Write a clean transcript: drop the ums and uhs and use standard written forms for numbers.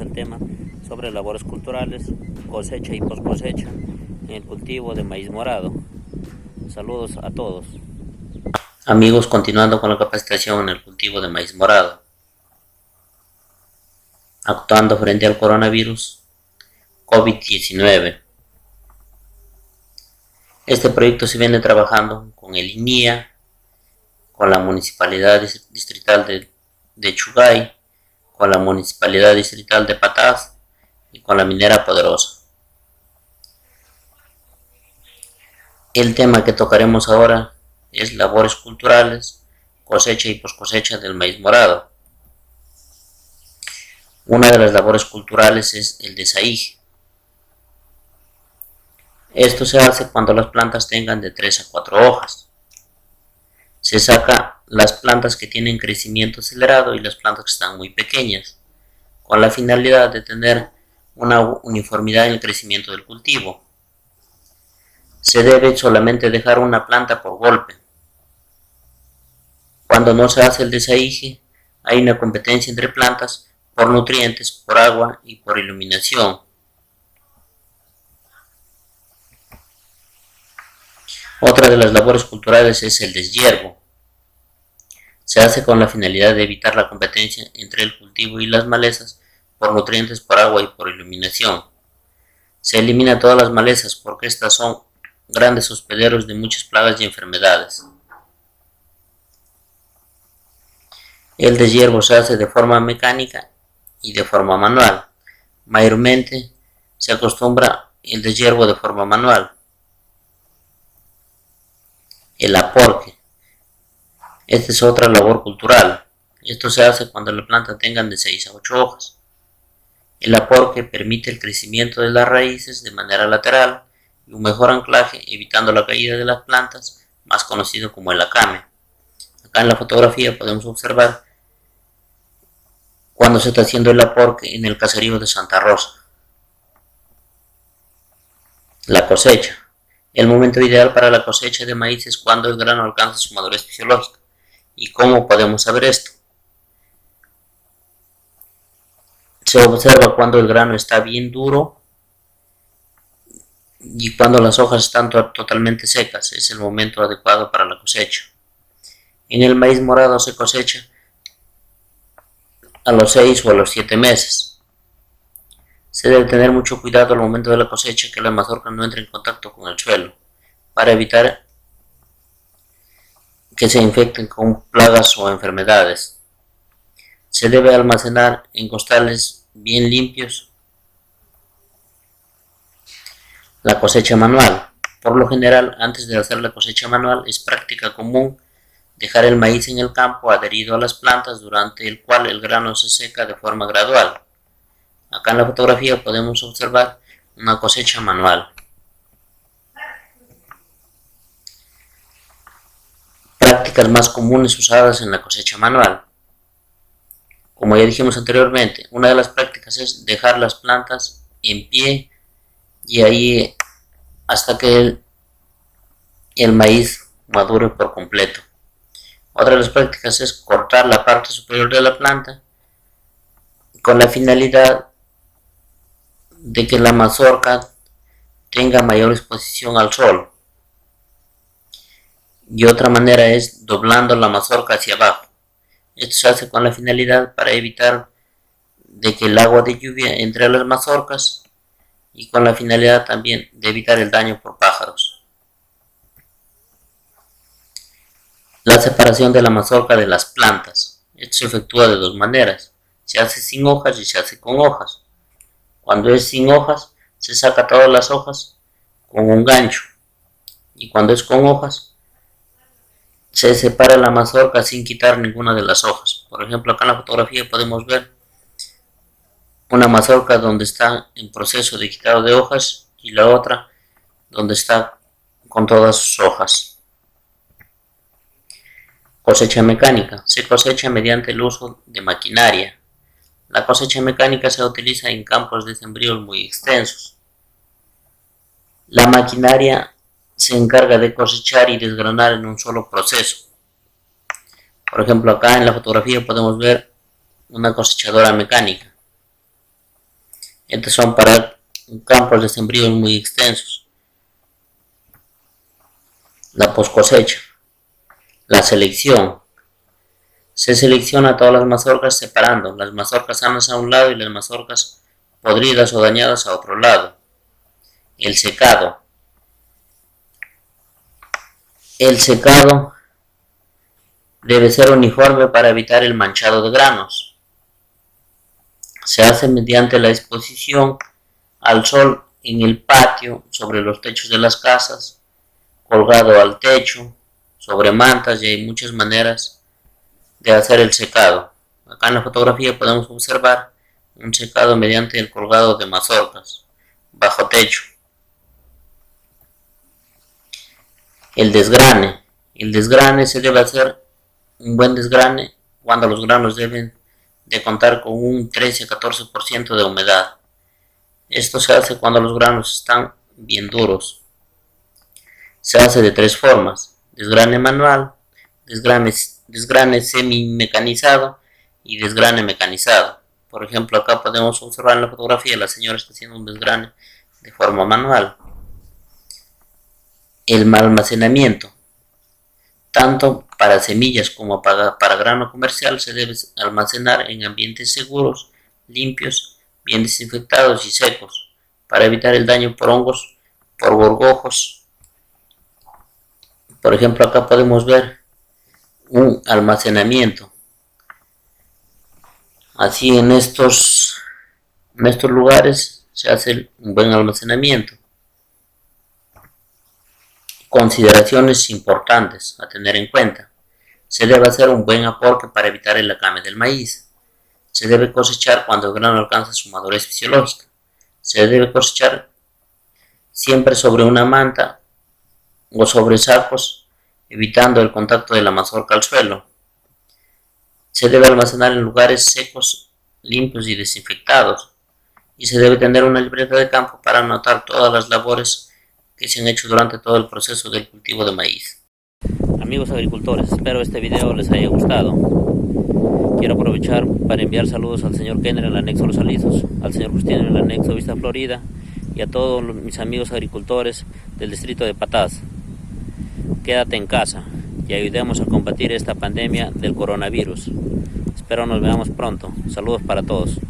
el tema sobre labores culturales, cosecha y poscosecha en el cultivo de maíz morado. Saludos a todos. Amigos, continuando con la capacitación en el cultivo de maíz morado, actuando frente al coronavirus COVID-19. Este proyecto se viene trabajando con el INIA, con la Municipalidad Distrital de Chugay, con la Municipalidad Distrital de Patás y con la Minera Poderosa. El tema que tocaremos ahora es labores culturales, cosecha y poscosecha del maíz morado. Una de las labores culturales es el desaige. Esto se hace cuando las plantas tengan de 3 a 4 hojas. Se saca las plantas que tienen crecimiento acelerado y las plantas que están muy pequeñas, con la finalidad de tener una uniformidad en el crecimiento del cultivo. Se debe solamente dejar una planta por golpe. Cuando no se hace el desaige, hay una competencia entre plantas por nutrientes, por agua y por iluminación. Otra de las labores culturales es el deshiervo. Se hace con la finalidad de evitar la competencia entre el cultivo y las malezas por nutrientes, por agua y por iluminación. Se elimina todas las malezas porque estas son grandes hospederos de muchas plagas y enfermedades. El deshiervo se hace de forma mecánica y de forma manual. Mayormente se acostumbra el deshiervo de forma manual. El aporque. Esta es otra labor cultural. Esto se hace cuando la planta tenga de 6 a 8 hojas. El aporque permite el crecimiento de las raíces de manera lateral y un mejor anclaje, evitando la caída de las plantas, más conocido como el acame. Acá en la fotografía podemos observar cuando se está haciendo el aporque en el caserío de Santa Rosa. La cosecha. El momento ideal para la cosecha de maíz es cuando el grano alcanza su madurez fisiológica. ¿Y cómo podemos saber esto? Se observa cuando el grano está bien duro y cuando las hojas están totalmente secas. Es el momento adecuado para la cosecha. En el maíz morado se cosecha a los 6 o a los 7 meses. Se debe tener mucho cuidado al momento de la cosecha que la mazorca no entre en contacto con el suelo para evitar que se infecten con plagas o enfermedades. Se debe almacenar en costales bien limpios. La cosecha manual. Por lo general, antes de hacer la cosecha manual, es práctica común dejar el maíz en el campo adherido a las plantas, durante el cual el grano se seca de forma gradual. Acá en la fotografía podemos observar una cosecha manual. Prácticas más comunes usadas en la cosecha manual. Como ya dijimos anteriormente, una de las prácticas es dejar las plantas en pie y ahí hasta que el maíz madure por completo. Otra de las prácticas es cortar la parte superior de la planta con la finalidad de que la mazorca tenga mayor exposición al sol. Y otra manera es doblando la mazorca hacia abajo. Esto se hace con la finalidad para evitar de que el agua de lluvia entre a las mazorcas y con la finalidad también de evitar el daño por pájaros. La separación de la mazorca de las plantas. Esto se efectúa de dos maneras. Se hace sin hojas y se hace con hojas. Cuando es sin hojas, se saca todas las hojas con un gancho. Y cuando es con hojas, se separa la mazorca sin quitar ninguna de las hojas. Por ejemplo, acá en la fotografía podemos ver una mazorca donde está en proceso de quitado de hojas y la otra donde está con todas sus hojas. Cosecha mecánica. Se cosecha mediante el uso de maquinaria. La cosecha mecánica se utiliza en campos de sembríos muy extensos. La maquinaria se encarga de cosechar y desgranar en un solo proceso. Por ejemplo, acá en la fotografía podemos ver una cosechadora mecánica. Estos son para campos de sembríos muy extensos. La poscosecha. La selección. Se selecciona todas las mazorcas separando las mazorcas sanas a un lado y las mazorcas podridas o dañadas a otro lado. El secado. El secado debe ser uniforme para evitar el manchado de granos. Se hace mediante la exposición al sol en el patio, sobre los techos de las casas, colgado al techo, sobre mantas, y hay muchas maneras de hacer el secado. Acá en la fotografía podemos observar un secado mediante el colgado de mazorcas bajo techo. El desgrane. El desgrane se debe hacer un buen desgrane cuando los granos deben de contar con un 13-14% de humedad. Esto se hace cuando los granos están bien duros. Se hace de tres formas: desgrane manual, desgrane semi-mecanizado y desgrane mecanizado. Por ejemplo, acá podemos observar en la fotografía la señora está haciendo un desgrane de forma manual. El almacenamiento. Tanto para semillas como para grano comercial se debe almacenar en ambientes seguros, limpios, bien desinfectados y secos, para evitar el daño por hongos, por gorgojos. Por ejemplo, acá podemos ver un almacenamiento. Así en estos lugares se hace un buen almacenamiento. Consideraciones importantes a tener en cuenta. Se debe hacer un buen aporte para evitar el acame del maíz. Se debe cosechar cuando el grano alcanza su madurez fisiológica. Se debe cosechar siempre sobre una manta o sobre sacos, evitando el contacto de la mazorca al suelo. Se debe almacenar en lugares secos, limpios y desinfectados. Y se debe tener una libreta de campo para anotar todas las labores que se han hecho durante todo el proceso del cultivo de maíz. Amigos agricultores, espero este video les haya gustado. Quiero aprovechar para enviar saludos al señor Kenner en el anexo Los Alisos, al señor Justino en el anexo Vista Florida y a todos mis amigos agricultores del distrito de Patás. Quédate en casa y ayudemos a combatir esta pandemia del coronavirus. Espero nos veamos pronto. Saludos para todos.